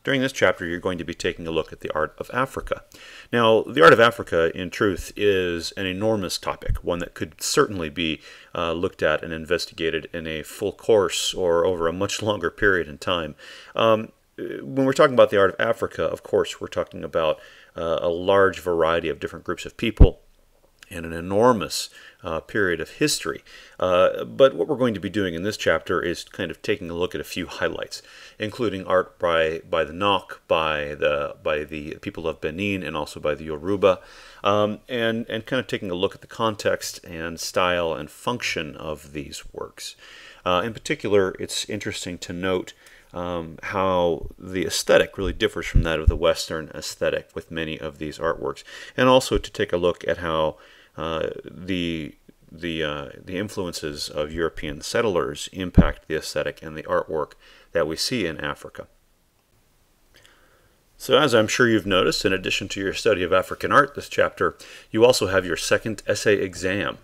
During this chapter, you're going to be taking a look at the art of Africa. Now, the art of Africa, in truth, is an enormous topic, one that could certainly be looked at and investigated in a full course or over a much longer period in time. When we're talking about the art of Africa, of course, we're talking about a large variety of different groups of people and an enormous period of history. But what we're going to be doing in this chapter is kind of taking a look at a few highlights, including art by the Nok, by the people of Benin, and also by the Yoruba, and kind of taking a look at the context and style and function of these works. In particular, it's interesting to note how the aesthetic really differs from that of the Western aesthetic with many of these artworks, and also to take a look at how the influences of European settlers impact the aesthetic and the artwork that we see in Africa. So, as I'm sure you've noticed, in addition to your study of African art this chapter, you also have your second essay exam.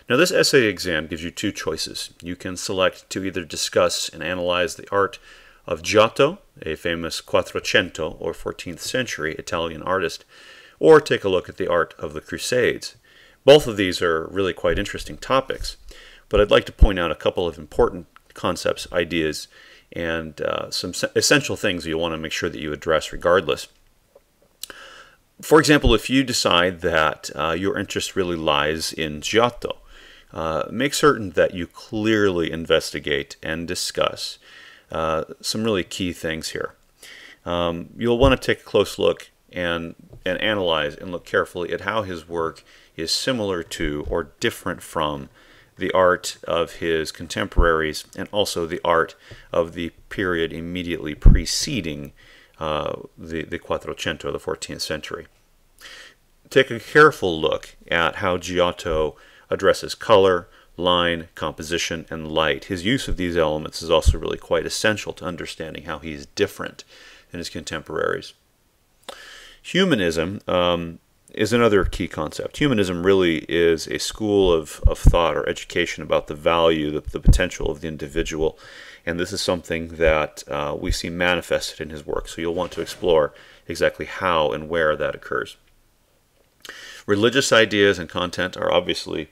Now, this essay exam gives you two choices. You can select to either discuss and analyze the art of Giotto, a famous Quattrocento or 14th century Italian artist, or take a look at the art of the Crusades. Both of these are really quite interesting topics, but I'd like to point out a couple of important concepts, ideas, and some essential things you'll want to make sure that you address regardless. For example, if you decide that your interest really lies in Giotto, make certain that you clearly investigate and discuss some really key things here. You'll want to take a close look and analyze and look carefully at how his work is similar to or different from the art of his contemporaries and also the art of the period immediately preceding the Quattrocento, the 14th century. Take a careful look at how Giotto addresses color, line, composition, and light. His use of these elements is also really quite essential to understanding how he is different than his contemporaries. Humanism is another key concept. Humanism really is a school of thought or education about the value, the potential of the individual, and this is something that we see manifested in his work, so you'll want to explore exactly how and where that occurs. Religious ideas and content are obviously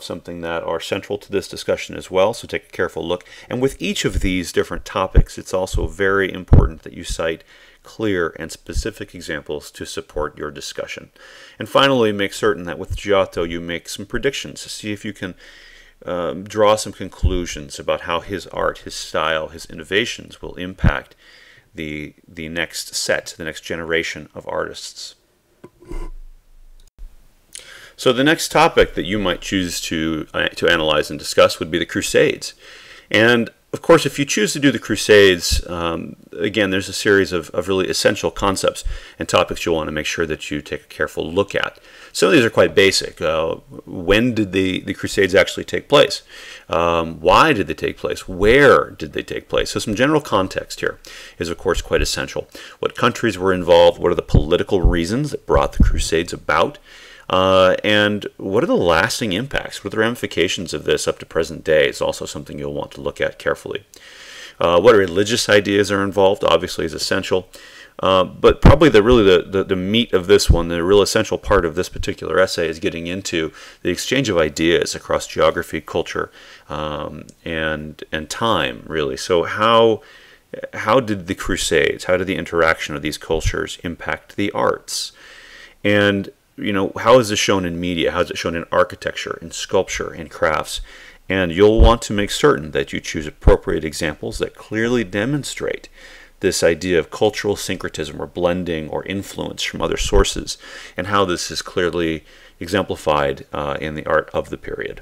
something that are central to this discussion as well, so take a careful look. And with each of these different topics, it's also very important that you cite clear and specific examples to support your discussion. And finally, make certain that with Giotto you make some predictions to see if you can draw some conclusions about how his art, his style, his innovations will impact the next set, the next generation of artists. So the next topic that you might choose to analyze and discuss would be the Crusades. And of course, if you choose to do the Crusades, again, there's a series of really essential concepts and topics you'll want to make sure that you take a careful look at. Some of these are quite basic. When did the Crusades actually take place? Why did they take place? Where did they take place? So some general context here is, of course, quite essential. What countries were involved? What are the political reasons that brought the Crusades about? And what are the lasting impacts? What are the ramifications of this up to present day? It's also something you'll want to look at carefully. What religious ideas are involved, obviously, is essential. But probably the meat of this one, the real essential part of this particular essay, is getting into the exchange of ideas across geography, culture, and time, really. So how did the Crusades, how did the interaction of these cultures impact the arts? And how is this shown in media? How is it shown in architecture, in sculpture, in crafts? And you'll want to make certain that you choose appropriate examples that clearly demonstrate this idea of cultural syncretism or blending or influence from other sources, and how this is clearly exemplified in the art of the period.